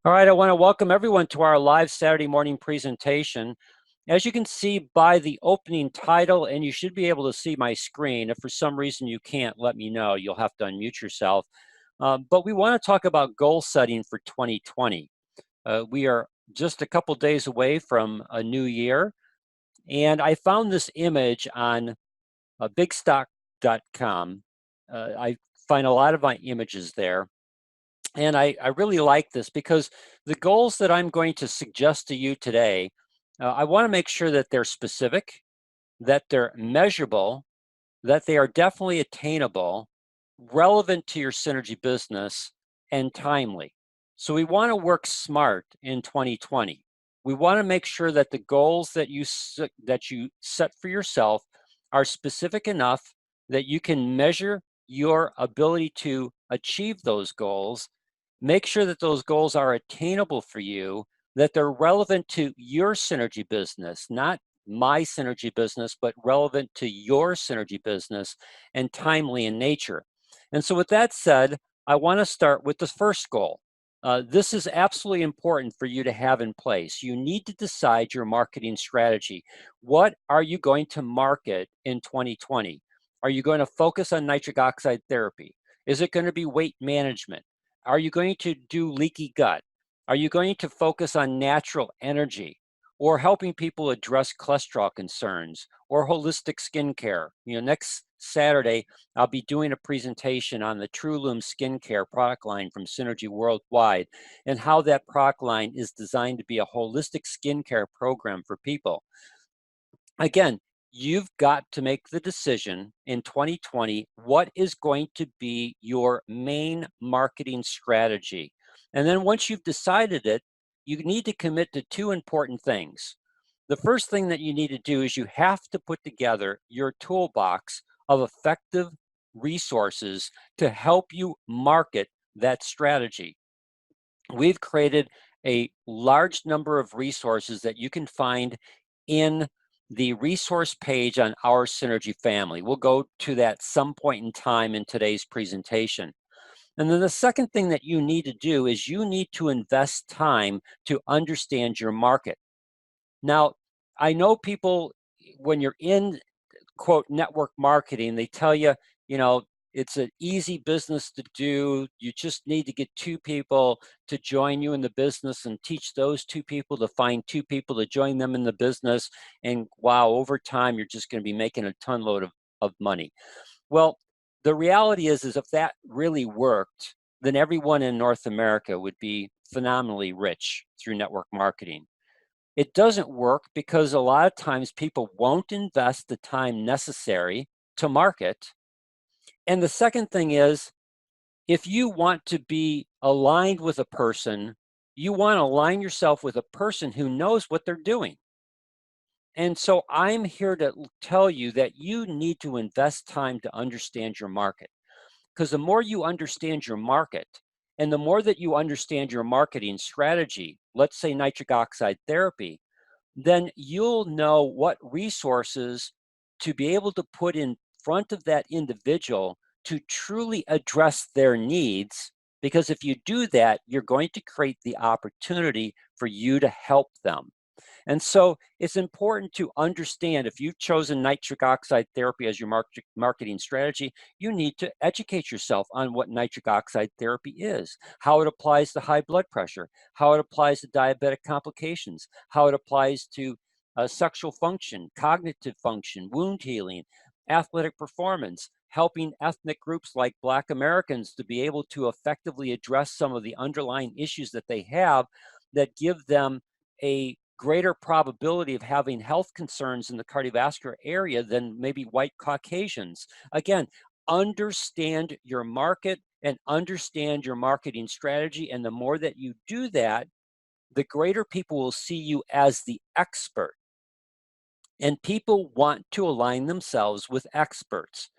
All right, I want to welcome everyone to our live Saturday morning presentation. As you can see by the opening title, and you should be able to see my screen. If for some reason you can't, let me know. You'll have to unmute yourself. But we want to talk about goal setting for 2020. We are just a couple days away from a new year, and I found this image on bigstock.com. I find a lot of my images there. And I really like this because the goals that I'm going to suggest to you today, I want to make sure that they're specific, that they're measurable, that they are definitely attainable, relevant to your synergy business, and timely. So we want to work smart in 2020. We want to make sure that the goals that you set for yourself are specific enough that you can measure your ability to achieve those goals. Make sure that those goals are attainable for you, that they're relevant to your synergy business, not my synergy business, but relevant to your synergy business, and timely in nature. And so with that said, I want to start with the first goal. This is absolutely important for you to have in place. You need to decide your marketing strategy. What are you going to market in 2020? Are you going to focus on nitric oxide therapy? Is it going to be weight management? Are you going to do leaky gut? Are you going to focus on natural energy or helping people address cholesterol concerns or holistic skincare? Next Saturday, I'll be doing a presentation on the TrueLoom skincare product line from Synergy Worldwide and how that product line is designed to be a holistic skincare program for people. Again, you've got to make the decision in 2020, what is going to be your main marketing strategy? And then once you've decided it, you need to commit to two important things. The first thing that you need to do is you have to put together your toolbox of effective resources to help you market that strategy. We've created a large number of resources that you can find in the resource page on our Synergy family. We'll go to that some point in time in today's presentation. And then the second thing that you need to do is you need to invest time to understand your market. Now, I know people, when you're in quote network marketing, they tell you, you know, it's an easy business to do. You just need to get two people to join you in the business and teach those two people to find two people to join them in the business. And wow, over time, you're just going to be making a ton load of money. Well, the reality is if that really worked, then everyone in North America would be phenomenally rich through network marketing. It doesn't work because a lot of times people won't invest the time necessary to market. And the second thing is, if you want to be aligned with a person, you want to align yourself with a person who knows what they're doing. And so I'm here to tell you that you need to invest time to understand your market. Because the more you understand your market and the more that you understand your marketing strategy, let's say nitric oxide therapy, then you'll know what resources to be able to put in front of that individual to truly address their needs. Because if you do that, you're going to create the opportunity for you to help them. And so it's important to understand, if you've chosen nitric oxide therapy as your marketing strategy, you need to educate yourself on what nitric oxide therapy is, how it applies to high blood pressure, how it applies to diabetic complications, how it applies to sexual function, cognitive function, wound healing, athletic performance, helping ethnic groups like Black Americans to be able to effectively address some of the underlying issues that they have that give them a greater probability of having health concerns in the cardiovascular area than maybe white Caucasians. Again, understand your market and understand your marketing strategy. And the more that you do that, the greater people will see you as the expert. And people want to align themselves with experts.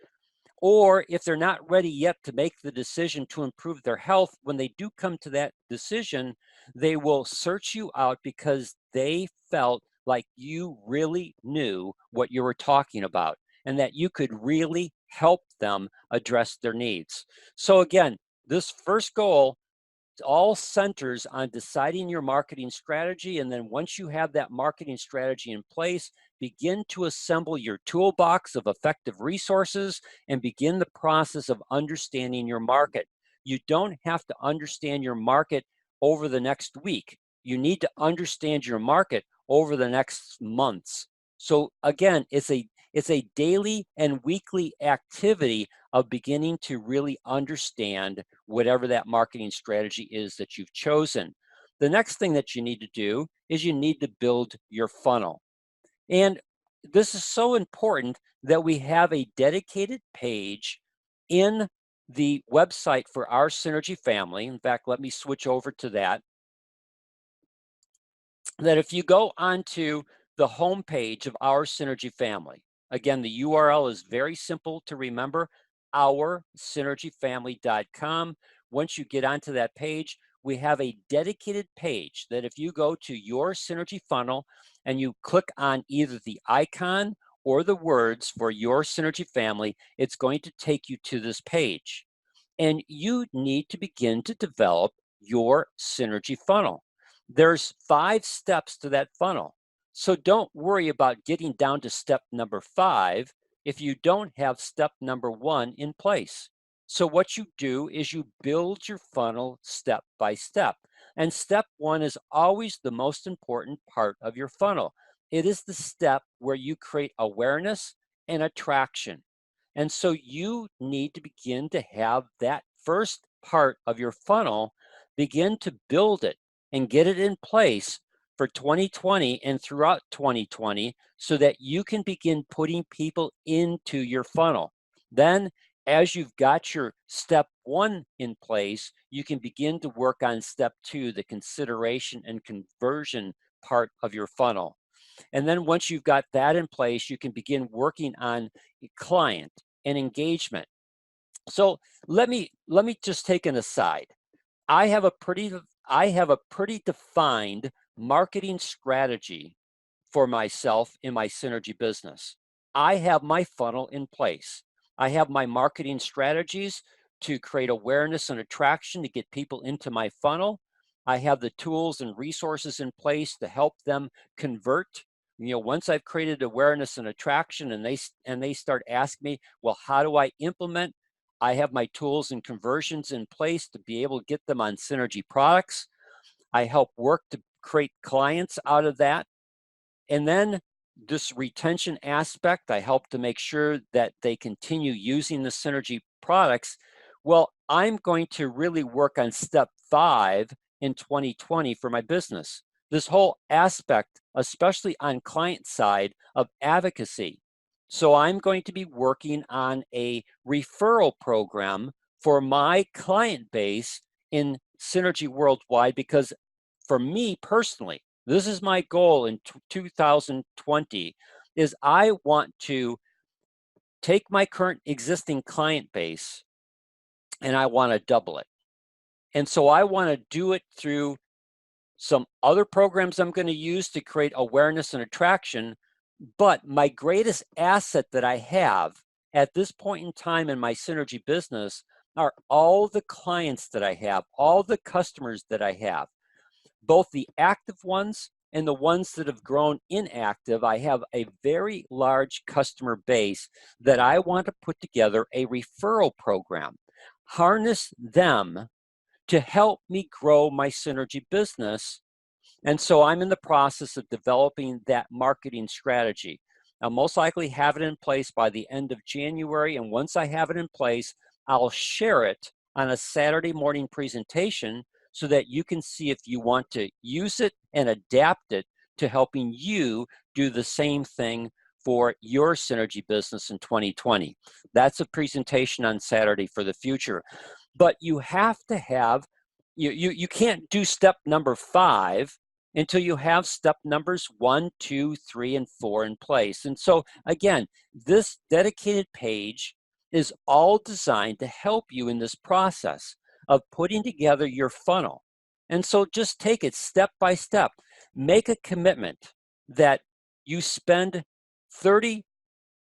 Or if they're not ready yet to make the decision to improve their health, when they do come to that decision, they will search you out because they felt like you really knew what you were talking about and that you could really help them address their needs. So again, this first goal, all centers on deciding your marketing strategy. And then once you have that marketing strategy in place, begin to assemble your toolbox of effective resources and begin the process of understanding your market. You don't have to understand your market over the next week. You need to understand your market over the next months. So again, it's a daily and weekly activity of beginning to really understand whatever that marketing strategy is that you've chosen. The next thing that you need to do is you need to build your funnel. And this is so important that we have a dedicated page in the website for our Synergy family. In fact, let me switch over to that. That if you go onto the homepage of our Synergy family, again, the URL is very simple to remember, oursynergyfamily.com. Once you get onto that page, we have a dedicated page that if you go to your Synergy funnel and you click on either the icon or the words for your Synergy family, it's going to take you to this page. And you need to begin to develop your Synergy funnel. There's 5 steps to that funnel. So don't worry about getting down to step number 5 if you don't have step number 1 in place. So what you do is you build your funnel step by step. And step 1 is always the most important part of your funnel. It is the step where you create awareness and attraction. And so you need to begin to have that first part of your funnel, begin to build it and get it in place for 2020 and throughout 2020 so that you can begin putting people into your funnel. Then as you've got your step 1 in place, you can begin to work on step 2, the consideration and conversion part of your funnel. And then once you've got that in place, you can begin working on client and engagement. So let me just take an aside. I have a pretty defined marketing strategy for myself in my Synergy business. I have my funnel in place. I have my marketing strategies to create awareness and attraction to get people into my funnel. I have the tools and resources in place to help them convert. Once I've created awareness and attraction and they start asking me, well, how do I implement? I have my tools and conversions in place to be able to get them on Synergy products. I help work to create clients out of that. And then this retention aspect, I help to make sure that they continue using the Synergy products. Well, I'm going to really work on step 5 in 2020 for my business. This whole aspect, especially on client side of advocacy. So I'm going to be working on a referral program for my client base in Synergy Worldwide, because for me personally, this is my goal in 2020, is I want to take my current existing client base and I want to double it. And so I want to do it through some other programs I'm going to use to create awareness and attraction. But my greatest asset that I have at this point in time in my Synergy business are all the clients that I have, all the customers that I have, both the active ones and the ones that have grown inactive. I have a very large customer base that I want to put together a referral program, harness them to help me grow my Synergy business. And so I'm in the process of developing that marketing strategy. I'll most likely have it in place by the end of January. And once I have it in place, I'll share it on a Saturday morning presentation so that you can see if you want to use it and adapt it to helping you do the same thing for your Synergy business in 2020. That's a presentation on Saturday for the future. But you have to have, you can't do step number 5 until you have step numbers 1, 2, 3, and 4 in place. And so again, this dedicated page is all designed to help you in this process of putting together your funnel. And so just take it step by step. Make a commitment that you spend 30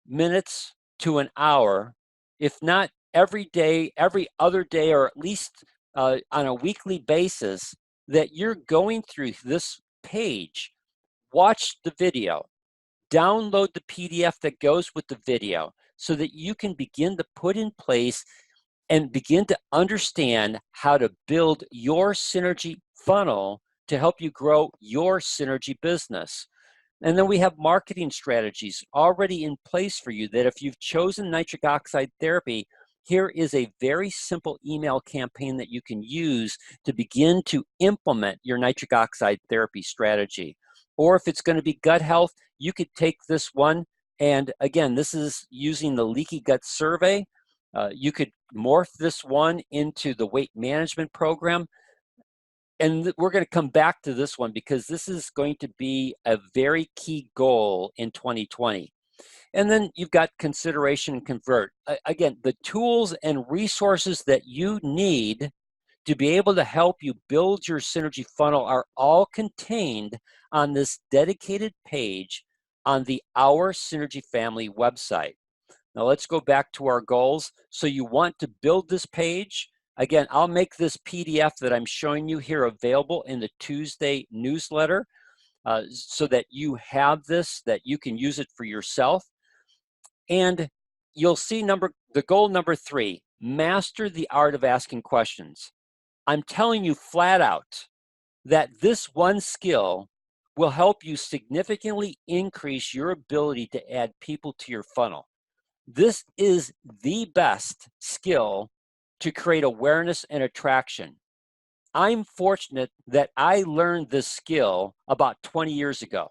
minutes to an hour, if not every day, every other day, or at least on a weekly basis that you're going through this page. Watch the video, download the PDF that goes with the video so that you can begin to put in place and begin to understand how to build your synergy funnel to help you grow your synergy business. And then we have marketing strategies already in place for you that if you've chosen nitric oxide therapy, here is a very simple email campaign that you can use to begin to implement your nitric oxide therapy strategy. Or if it's going to be gut health, you could take this one. And again, this is using the leaky gut survey. You could morph this one into the weight management program. And we're going to come back to this one because this is going to be a very key goal in 2020. And then you've got consideration and convert. Again, the tools and resources that you need to be able to help you build your synergy funnel are all contained on this dedicated page on the Our Synergy Family website. Now let's go back to our goals. So you want to build this page. Again, I'll make this PDF that I'm showing you here available in the Tuesday newsletter so that you have this, that you can use it for yourself. And you'll see the goal number 3, master the art of asking questions. I'm telling you flat out that this one skill will help you significantly increase your ability to add people to your funnel. This is the best skill to create awareness and attraction. I'm fortunate that I learned this skill about 20 years ago.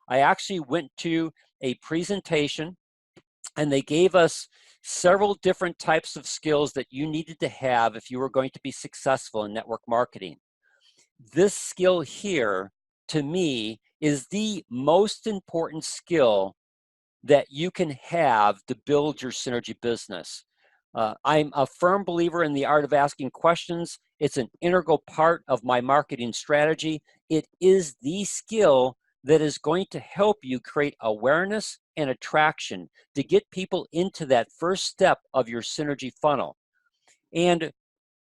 I actually went to a presentation and they gave us several different types of skills that you needed to have if you were going to be successful in network marketing. This skill here, to me, is the most important skill that you can have to build your synergy business. I'm a firm believer in the art of asking questions. It's an integral part of my marketing strategy. It is the skill that is going to help you create awareness and attraction to get people into that first step of your synergy funnel. And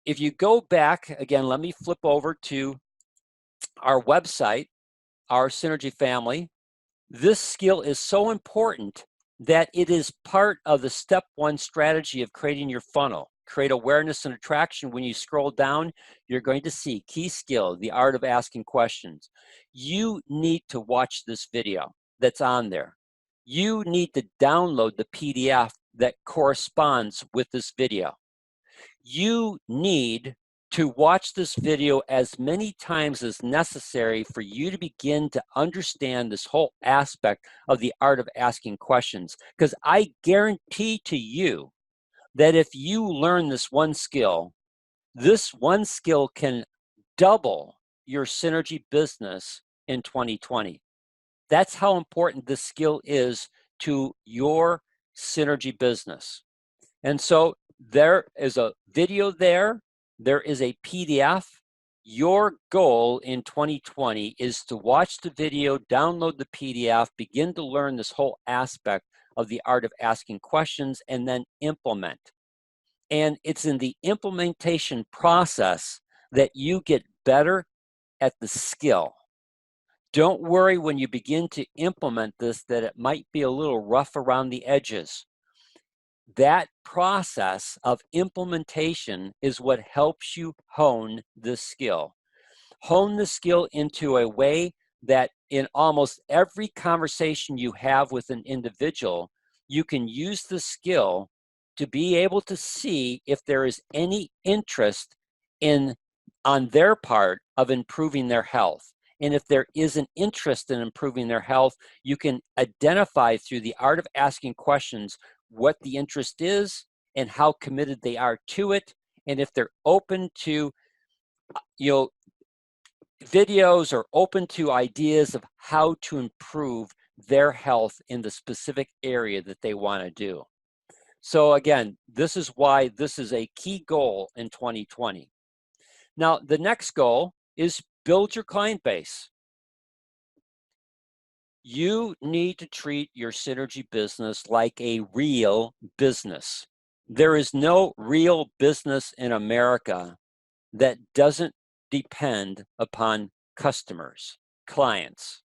if you go back, again, let me flip over to our website, Our Synergy Family. This skill is so important that it is part of the step 1 strategy of creating your funnel. Create awareness and attraction. When you scroll down, you're going to see key skill, the art of asking questions. You need to watch this video that's on there. You need to download the PDF that corresponds with this video. You need to watch this video as many times as necessary for you to begin to understand this whole aspect of the art of asking questions. Because I guarantee to you that if you learn this one skill can double your synergy business in 2020. That's how important this skill is to your synergy business. And so there is a video there. There is a PDF. Your goal in 2020 is to watch the video, download the PDF, begin to learn this whole aspect of the art of asking questions, and then implement. And it's in the implementation process that you get better at the skill. Don't worry when you begin to implement this that it might be a little rough around the edges. That process of implementation is what helps you hone this skill. Hone the skill into a way that in almost every conversation you have with an individual, you can use the skill to be able to see if there is any interest on their part of improving their health. And if there is an interest in improving their health, you can identify through the art of asking questions what the interest is and how committed they are to it. And if they're open to, videos or open to ideas of how to improve their health in the specific area that they want to do. So again, this is why this is a key goal in 2020. Now, the next goal is build your client base. You need to treat your synergy business like a real business. There is no real business in America that doesn't depend upon customers, clients.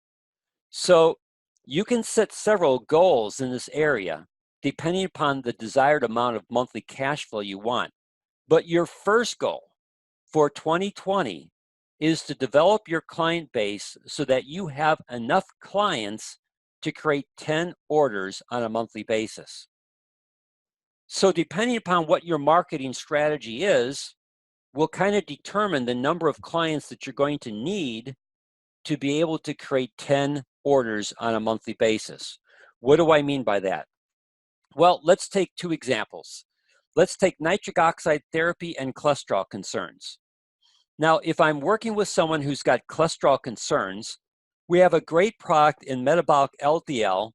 So you can set several goals in this area depending upon the desired amount of monthly cash flow you want. But your first goal for 2020 is to develop your client base so that you have enough clients to create 10 orders on a monthly basis. So depending upon what your marketing strategy is, will kind of determine the number of clients that you're going to need to be able to create 10 orders on a monthly basis. What do I mean by that? Well, let's take two examples. Let's take nitric oxide therapy and cholesterol concerns. Now, if I'm working with someone who's got cholesterol concerns, we have a great product in metabolic LDL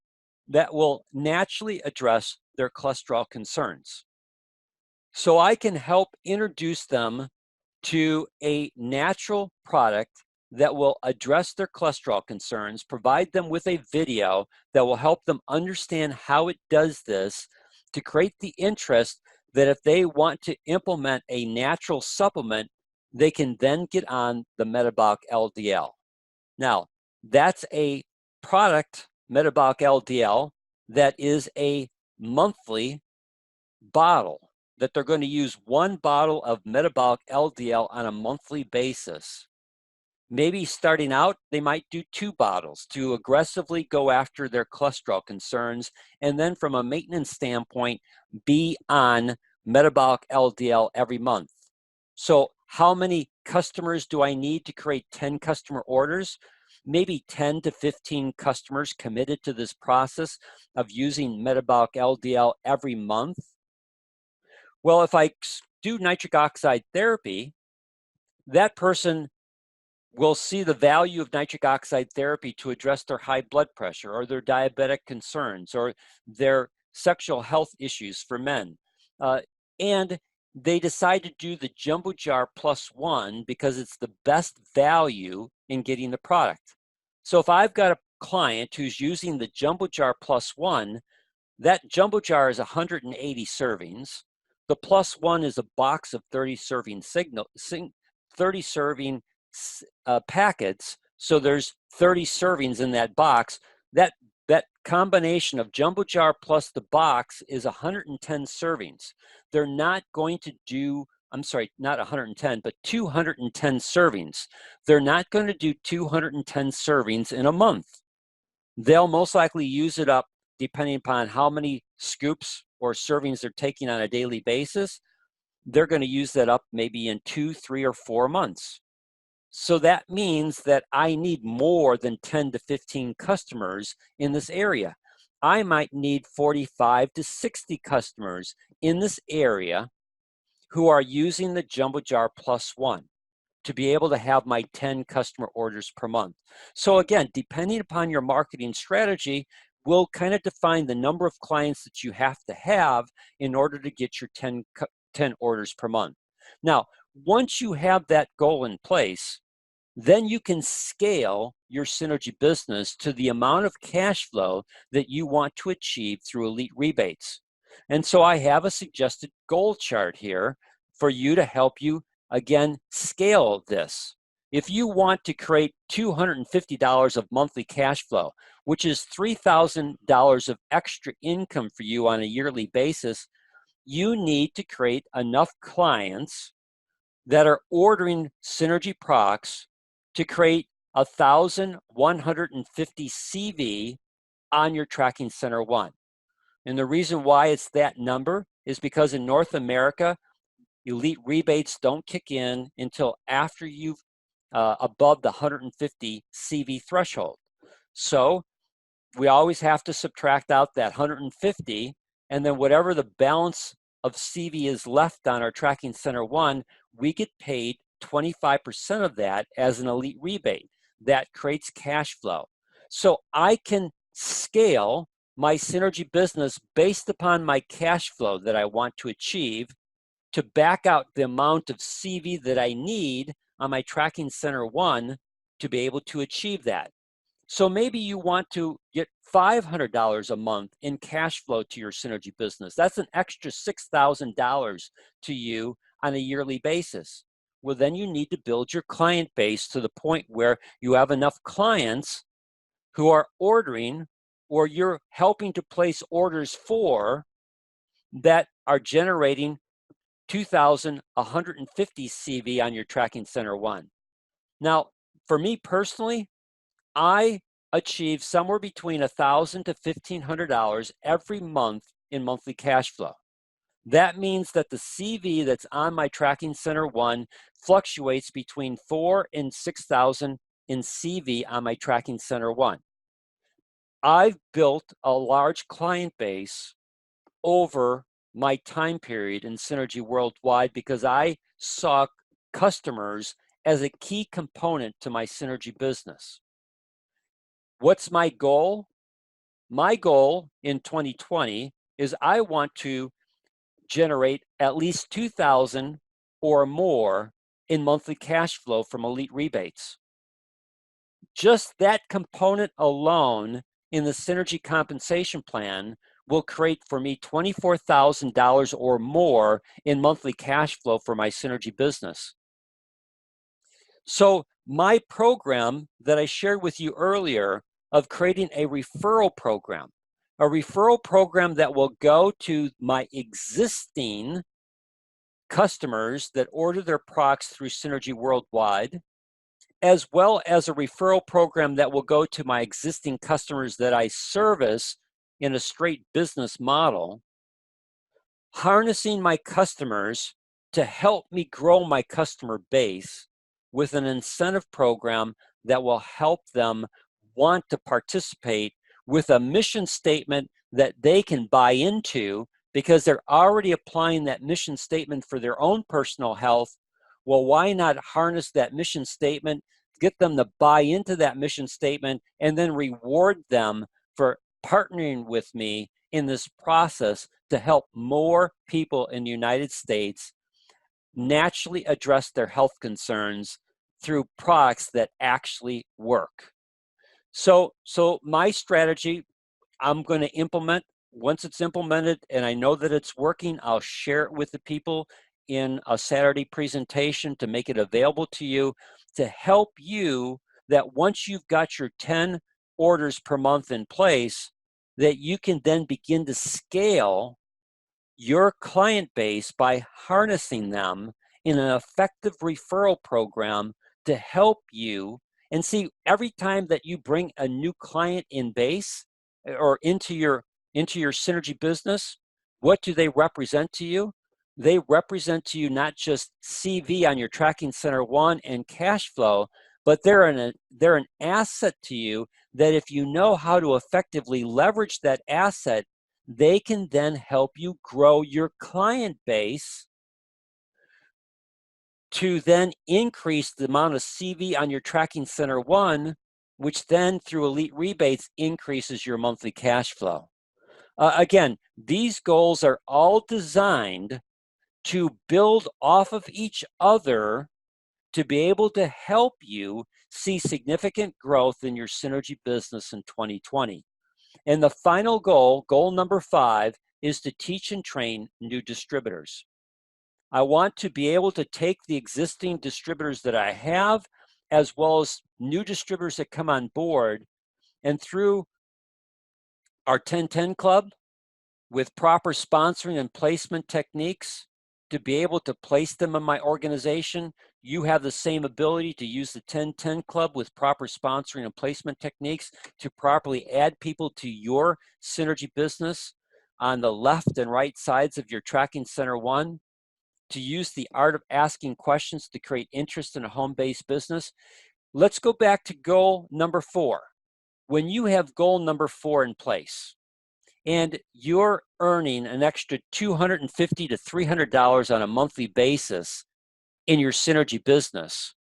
that will naturally address their cholesterol concerns. So I can help introduce them to a natural product that will address their cholesterol concerns, provide them with a video that will help them understand how it does this to create the interest that if they want to implement a natural supplement, they can then get on the metabolic LDL. Now, that's a product, metabolic LDL, that is a monthly bottle that they're going to use one bottle of metabolic LDL on a monthly basis. Maybe starting out, they might do 2 bottles to aggressively go after their cholesterol concerns. And then from a maintenance standpoint, be on metabolic LDL every month. So how many customers do I need to create 10 customer orders? Maybe 10 to 15 customers committed to this process of using metabolic LDL every month. Well, if I do nitric oxide therapy, that person will see the value of nitric oxide therapy to address their high blood pressure or their diabetic concerns or their sexual health issues for men. And they decide to do the Jumbo Jar Plus One because it's the best value in getting the product. So if I've got a client who's using the Jumbo Jar Plus One, that Jumbo Jar is 180 servings. The Plus One is a box of 30 serving 30 serving packets. So there's 30 servings in that box. That combination of Jumbo Jar plus the box is 110 servings. They're not going to do, I'm sorry, not 110, but 210 servings. They're not going to do 210 servings in a month. They'll most likely use it up depending upon how many scoops or servings they're taking on a daily basis. They're going to use that up maybe in 2, 3, or 4 months. So that means that I need more than 10 to 15 customers in this area. I might need 45 to 60 customers in this area who are using the Jumbo Jar Plus One to be able to have my 10 customer orders per month. So again, depending upon your marketing strategy, will kind of define the number of clients that you have to have in order to get your 10 orders per month. Now, once you have that goal in place, then you can scale your synergy business to the amount of cash flow that you want to achieve through elite rebates. And so I have a suggested goal chart here for you to help you, again, scale this. If you want to create $250 of monthly cash flow, which is $3,000 of extra income for you on a yearly basis, you need to create enough clients that are ordering Synergy products to create 1,150 CV on your tracking center one. And the reason why it's that number is because in North America, elite rebates don't kick in until after you've above the 150 CV threshold. So we always have to subtract out that 150, and then whatever the balance of CV is left on our tracking center one, we get paid 25% of that as an elite rebate. That creates cash flow. So I can scale my synergy business based upon my cash flow that I want to achieve to back out the amount of CV that I need on my tracking center one to be able to achieve that. So maybe you want to get $500 a month in cash flow to your synergy business. That's an extra $6,000 to you on a yearly basis. well, then you need to build your client base to the point where you have enough clients who are ordering, or you're helping to place orders for, that are generating 2,150 CV on your Tracking Center 1. Now, for me personally, I achieve somewhere between $1,000 to $1,500 every month in monthly cash flow. That means that the CV that's on my Tracking Center 1 fluctuates between 4,000 and 6,000 in CV on my Tracking Center 1. I've built a large client base over my time period in Synergy Worldwide because I saw customers as a key component to my Synergy business. What's my goal? My goal in 2020 is I want to generate at least 2,000 or more in monthly cash flow from Elite Rebates. Just that component alone in the Synergy compensation plan will create for me $24,000 or more in monthly cash flow for my Synergy business. So my program that I shared with you earlier of creating a referral program that will go to my existing customers that order their products through Synergy Worldwide, as well as a referral program that will go to my existing customers that I service in a straight business model, harnessing my customers to help me grow my customer base with an incentive program that will help them want to participate with a mission statement that they can buy into because they're already applying that mission statement for their own personal health. Well, why not harness that mission statement, get them to buy into that mission statement, and then reward them for partnering with me in this process to help more people in the United States naturally address their health concerns through products that actually work. So my strategy, I'm going to implement. Once it's implemented and I know that it's working, I'll share it with the people in a Saturday presentation to make it available to you to help you that once you've got your 10 orders per month in place, that you can then begin to scale your client base by harnessing them in an effective referral program to help you. And see, every time that you bring a new client in base or into your Synergy business, what do they represent to you? They represent to you not just CV on your Tracking Center 1 and cash flow, but they're an asset to you that if you know how to effectively leverage that asset, they can then help you grow your client base to then increase the amount of CV on your Tracking Center 1, which then through Elite Rebates increases your monthly cash flow. Again, these goals are all designed to build off of each other to be able to help you see significant growth in your Synergy business in 2020. And the final goal, goal number 5, is to teach and train new distributors. I want to be able to take the existing distributors that I have, as well as new distributors that come on board, and through our 10-10 club, with proper sponsoring and placement techniques, to be able to place them in my organization. You have the same ability to use the 10-10 club with proper sponsoring and placement techniques to properly add people to your Synergy business on the left and right sides of your Tracking Center 1, to use the art of asking questions to create interest in a home-based business. Let's go back to goal number 4. When you have goal number 4 in place, and you're earning an extra $250 to $300 on a monthly basis in your Synergy business,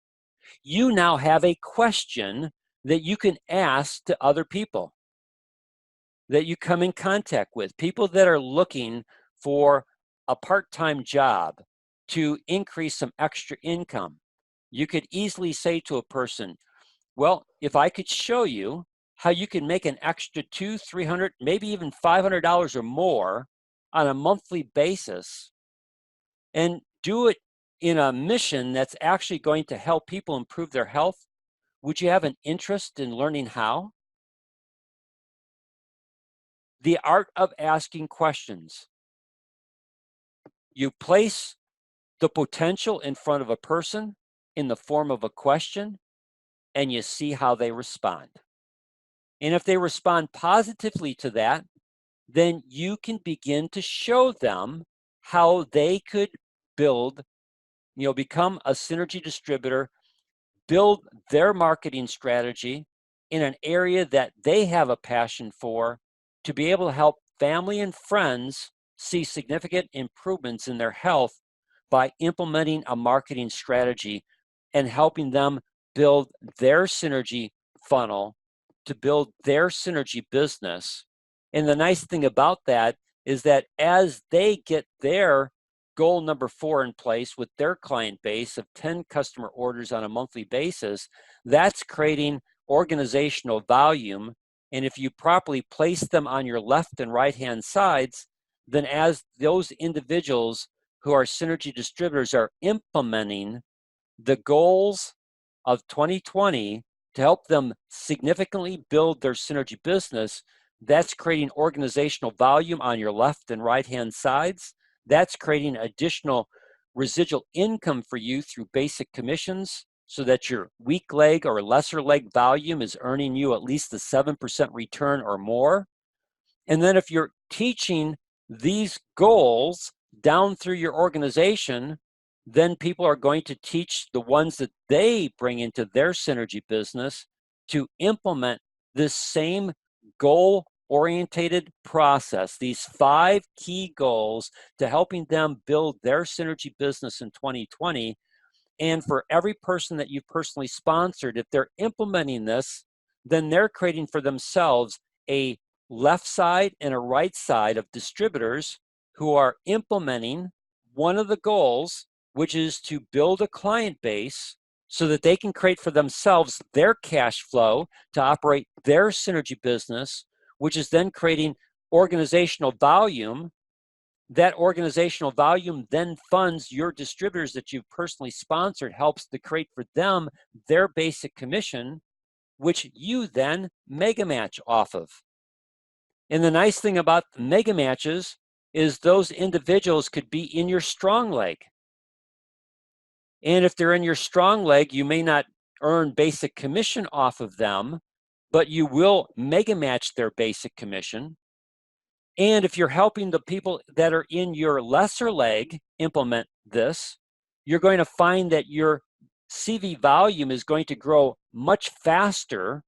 you now have a question that you can ask to other people that you come in contact with, people that are looking for a part-time job to increase some extra income. You could easily say to a person, well, if I could show you how you can make an extra $200, $300, maybe even $500 or more on a monthly basis, and do it in a mission that's actually going to help people improve their health, would you have an interest in learning how? The art of asking questions. You place the potential in front of a person in the form of a question, and you see how they respond. And if they respond positively to that, then you can begin to show them how they could build, become a synergy distributor, build their marketing strategy in an area that they have a passion for, to be able to help family and friends see significant improvements in their health by implementing a marketing strategy and helping them build their synergy funnel to build their synergy business. And the nice thing about that is that as they get their goal number 4 in place with their client base of 10 customer orders on a monthly basis, that's creating organizational volume. And if you properly place them on your left and right hand sides, then as those individuals who are synergy distributors are implementing the goals of 2020 to help them significantly build their synergy business, that's creating organizational volume on your left and right hand sides. That's creating additional residual income for you through basic commissions, so that your weak leg or lesser leg volume is earning you at least a 7% return or more. And then if you're teaching these goals down through your organization, then people are going to teach the ones that they bring into their synergy business to implement this same goal orientated process, these 5 key goals to helping them build their synergy business in 2020. And for every person that you've personally sponsored, if they're implementing this, then they're creating for themselves a left side and a right side of distributors who are implementing one of the goals, which is to build a client base so that they can create for themselves their cash flow to operate their synergy business, which is then creating organizational volume. That organizational volume then funds your distributors that you've personally sponsored, helps to create for them their basic commission, which you then mega match off of. And the nice thing about the mega matches is those individuals could be in your strong leg. And if they're in your strong leg, you may not earn basic commission off of them, but you will mega match their basic commission. And if you're helping the people that are in your lesser leg implement this, you're going to find that your CV volume is going to grow much faster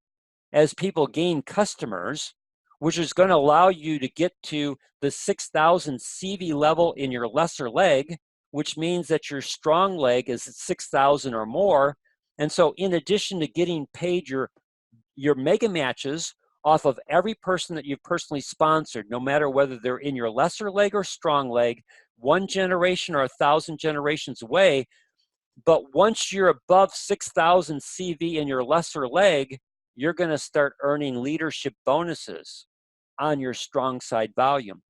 as people gain customers, which is going to allow you to get to the 6,000 CV level in your lesser leg, which means that your strong leg is at 6,000 or more. And so in addition to getting paid your mega matches off of every person that you've personally sponsored, no matter whether they're in your lesser leg or strong leg, 1 generation or 1,000 generations away, but once you're above 6,000 CV in your lesser leg, you're going to start earning leadership bonuses on your strong side volume.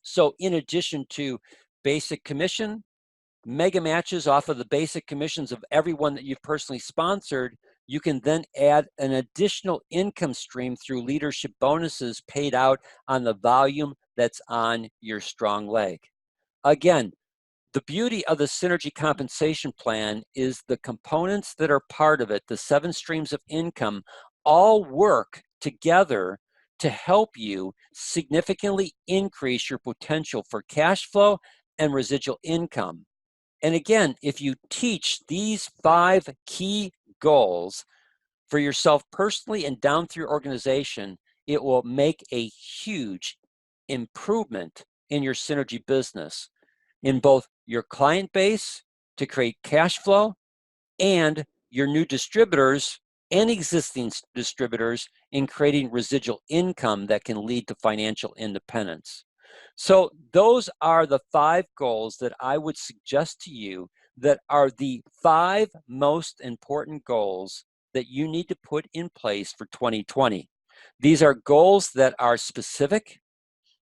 So in addition to basic commission, mega matches off of the basic commissions of everyone that you've personally sponsored, you can then add an additional income stream through leadership bonuses paid out on the volume that's on your strong leg. Again, the beauty of the synergy compensation plan is the components that are part of it, the 7 streams of income, all work together to help you significantly increase your potential for cash flow and residual income. And again, if you teach these 5 key goals for yourself personally and down through your organization, it will make a huge improvement in your synergy business, in both your client base to create cash flow and your new distributors and existing distributors in creating residual income that can lead to financial independence. So those are the 5 goals that I would suggest to you that are the 5 most important goals that you need to put in place for 2020. These are goals that are specific.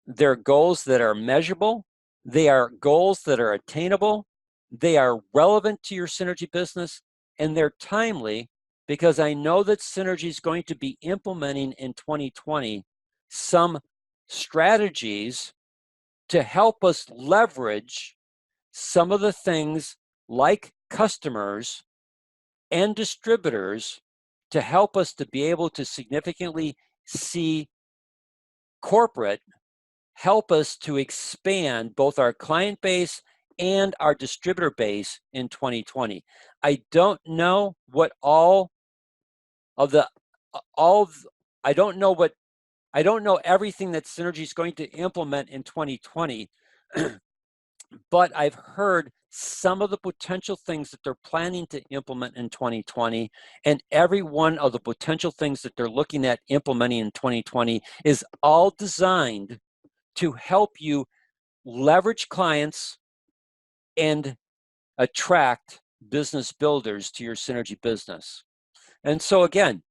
They're goals that are measurable. They are goals that are attainable. They are relevant to your synergy business, and they're timely because I know that Synergy is going to be implementing in 2020 some strategies to help us leverage some of the things like customers and distributors to help us to be able to significantly see corporate help us to expand both our client base and our distributor base in 2020. I don't know what all of the all I don't know what I don't know everything that Synergy is going to implement in 2020, but I've heard some of the potential things that they're planning to implement in 2020, and every one of the potential things that they're looking at implementing in 2020 is all designed to help you leverage clients and attract business builders to your Synergy business. And so again,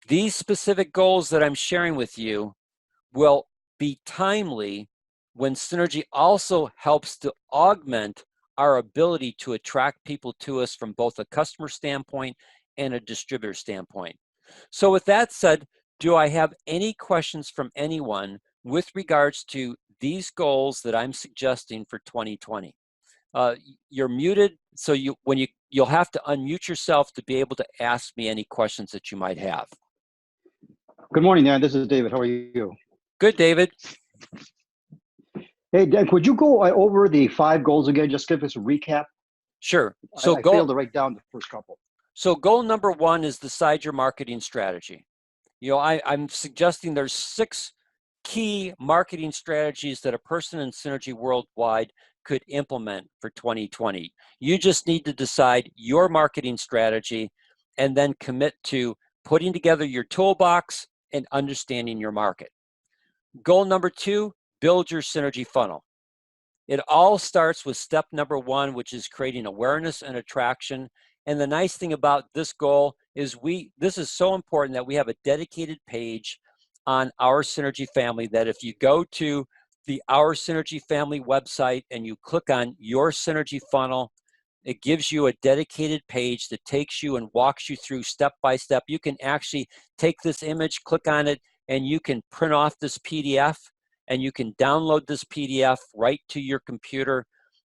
these specific goals that I'm sharing with you will be timely when Synergy also helps to augment our ability to attract people to us from both a customer standpoint and a distributor standpoint. So with that said, do I have any questions from anyone with regards to these goals that I'm suggesting for 2020? You're muted, so you'll have to unmute yourself to be able to ask me any questions that you might have. Good morning, Dan. This is David. How are you? Good, David. Hey, Dan, could you go over the 5 goals again? Just give us a recap. Sure. So I failed to write down the first couple. So goal number 1 is decide your marketing strategy. You know, I'm suggesting there's 6 key marketing strategies that a person in Synergy worldwide could implement for 2020. You just need to decide your marketing strategy and then commit to putting together your toolbox and understanding your market. Goal number 2, build your Synergy funnel. It all starts with step number 1, which is creating awareness and attraction. And the nice thing about this goal is this is so important that we have a dedicated page on our Synergy family that if you go to the Our Synergy Family website and you click on your Synergy funnel, it gives you a dedicated page that takes you and walks you through step by step. You can actually take this image, click on it, and you can print off this PDF and you can download this PDF right to your computer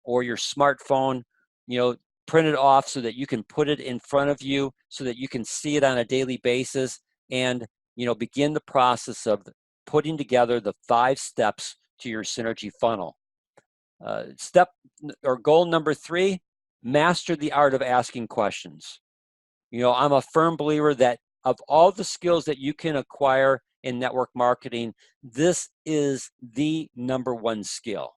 or your smartphone, you know, print it off so that you can put it in front of you so that you can see it on a daily basis and, you know, begin the process of putting together the 5 steps to your Synergy funnel. Goal number 3, master the art of asking questions. You know, I'm a firm believer that of all the skills that you can acquire in network marketing, this is the number 1 skill.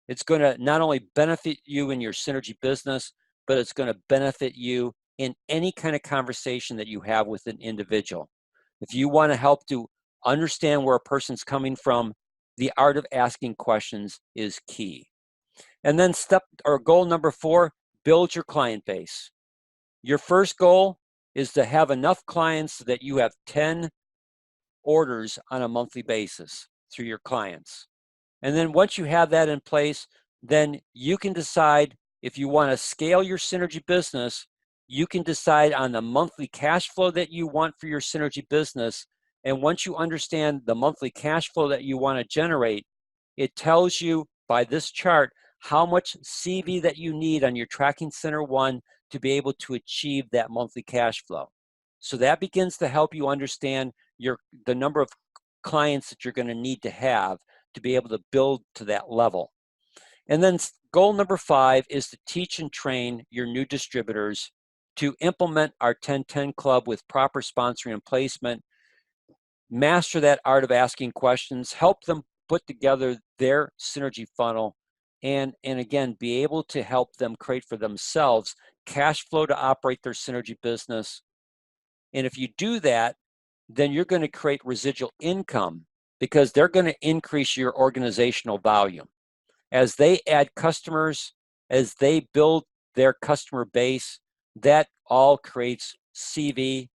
It's going to not only benefit you in your Synergy business, but it's going to benefit you in any kind of conversation that you have with an individual. If you want to help to understand where a person's coming from, the art of asking questions is key. And then goal number 4, build your client base. Your first goal is to have enough clients so that you have 10 orders on a monthly basis through your clients. And then once you have that in place, then you can decide if you want to scale your Synergy business. You can decide on the monthly cash flow that you want for your Synergy business. And once you understand the monthly cash flow that you want to generate, it tells you by this chart how much CV that you need on your tracking center 1 to be able to achieve that monthly cash flow. So that begins to help you understand the number of clients that you're going to need to have to be able to build to that level. And then goal number 5 is to teach and train your new distributors to implement our 10-10 club with proper sponsoring and placement, master that art of asking questions, help them put together their Synergy funnel, and again, be able to help them create for themselves cash flow to operate their Synergy business. And if you do that, then you're going to create residual income because they're going to increase your organizational value. As they add customers, as they build their customer base, that all creates CV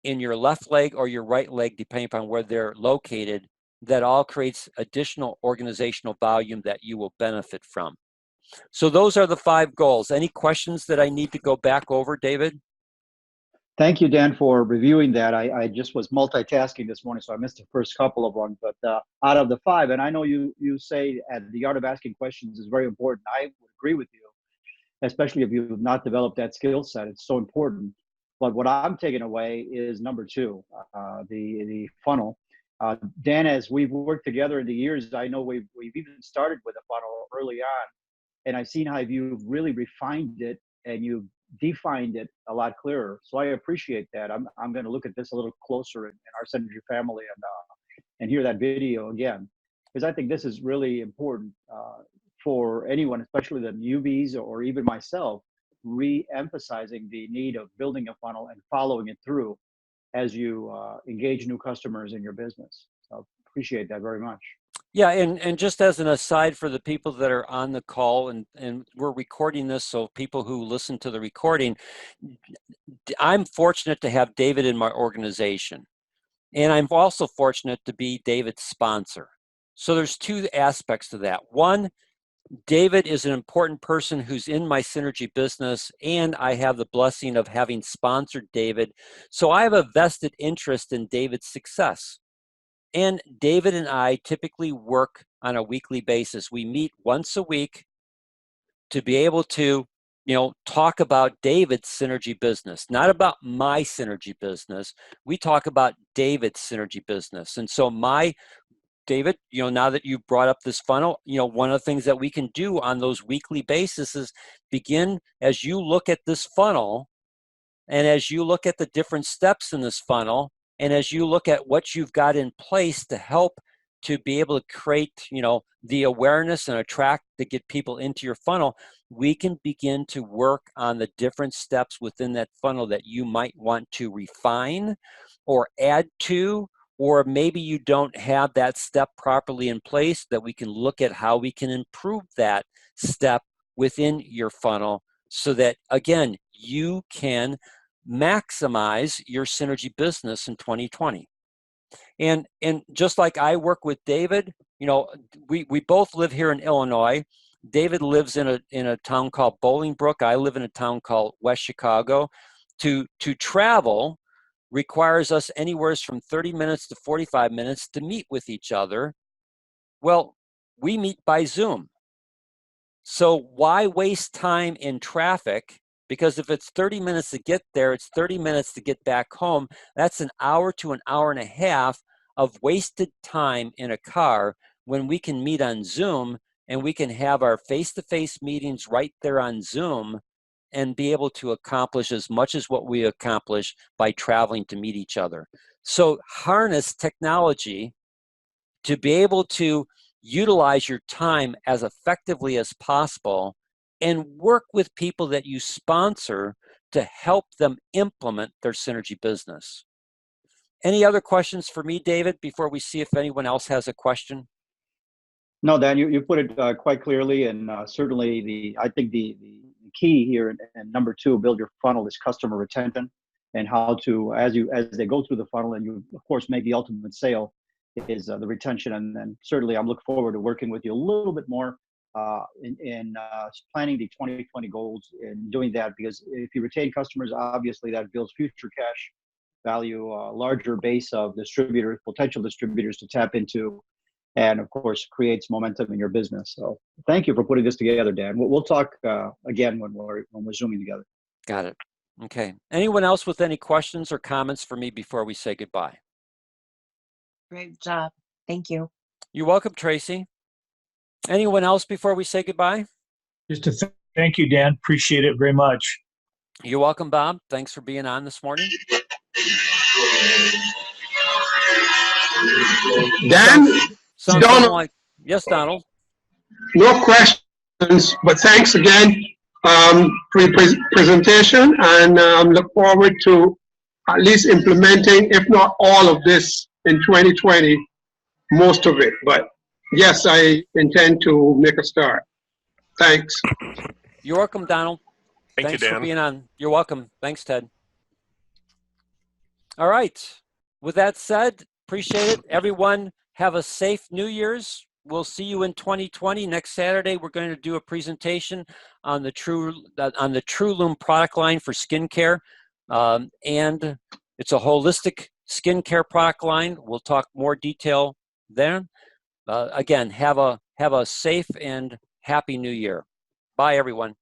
in your left leg or your right leg, depending upon where they're located. That all creates additional organizational volume that you will benefit from. So those are the 5 goals. Any questions that I need to go back over, David? Thank you, Dan, for reviewing that. I just was multitasking this morning, so I missed the first couple of them. But out of the 5, and I know you say the art of asking questions is very important. I would agree with you, especially if you've not developed that skill set. It's so important. But what I'm taking away is number 2, the funnel. Dan, as we've worked together in the years, I know we've even started with a funnel early on, and I've seen how you've really refined it and you've defined it a lot clearer. So I appreciate that. I'm going to look at this a little closer in our Synergy family and hear that video again, because I think this is really important for anyone, especially the newbies or even myself, re-emphasizing the need of building a funnel and following it through as you engage new customers in your business. So appreciate that very much. Yeah, and just as an aside for the people that are on the call, and we're recording this, so people who listen to the recording, I'm fortunate to have David in my organization. And I'm also fortunate to be David's sponsor. So there's 2 aspects to that. One, David is an important person who's in my Synergy business, and I have the blessing of having sponsored David. So I have a vested interest in David's success. And David and I typically work on a weekly basis. We meet once a week to be able to, talk about David's Synergy business, not about my Synergy business. We talk about David's Synergy business. And so David, now that you brought up this funnel, one of the things that we can do on those weekly basis is begin, as you look at this funnel and as you look at the different steps in this funnel, and as you look at what you've got in place to help to be able to create, the awareness and attract to get people into your funnel, we can begin to work on the different steps within that funnel that you might want to refine or add to, or maybe you don't have that step properly in place, that we can look at how we can improve that step within your funnel so that, again, you can maximize your Synergy business in 2020. And just like I work with David, we both live here in Illinois. David lives in a town called Bolingbrook. I live in a town called West Chicago. To travel requires us anywhere from 30 minutes to 45 minutes to meet with each other. Well, we meet by Zoom. So why waste time in traffic? Because if it's 30 minutes to get there, it's 30 minutes to get back home. That's an hour to an hour and a half of wasted time in a car when we can meet on Zoom and we can have our face-to-face meetings right there on Zoom and be able to accomplish as much as what we accomplish by traveling to meet each other. So harness technology to be able to utilize your time as effectively as possible and work with people that you sponsor to help them implement their Synergy business. Any other questions for me, David, before we see if anyone else has a question? No, Dan, you put it quite clearly, and certainly I think the key here and number 2, build your funnel, is customer retention, and how to, as they go through the funnel and you of course make the ultimate sale, is the retention. And then certainly I'm looking forward to working with you a little bit more in planning the 2020 goals and doing that, because if you retain customers, obviously that builds future cash value, a larger base of potential distributors to tap into, and of course creates momentum in your business. So thank you for putting this together, Dan. We'll talk again when we're Zooming together. Got it. Okay. Anyone else with any questions or comments for me before we say goodbye? Great job. Thank you. You're welcome, Tracy. Anyone else before we say goodbye? Just to thank you, Dan. Appreciate it very much. You're welcome, Bob. Thanks for being on this morning. Dan? Donald. Yes, Donald. No questions, but thanks again for your presentation, and look forward to at least implementing, if not all of this in 2020, most of it. But yes, I intend to make a start. Thanks. You're welcome, Donald. Thank you, Dan. For being on. You're welcome. Thanks, Ted. All right. With that said, appreciate it. Everyone, have a safe New Year's. we'll see you in 2020. Next Saturday, we're going to do a presentation on the TrueLoom product line for skincare. And it's a holistic skincare product line. We'll talk more detail then. Again, have a safe and happy new year. Bye, everyone.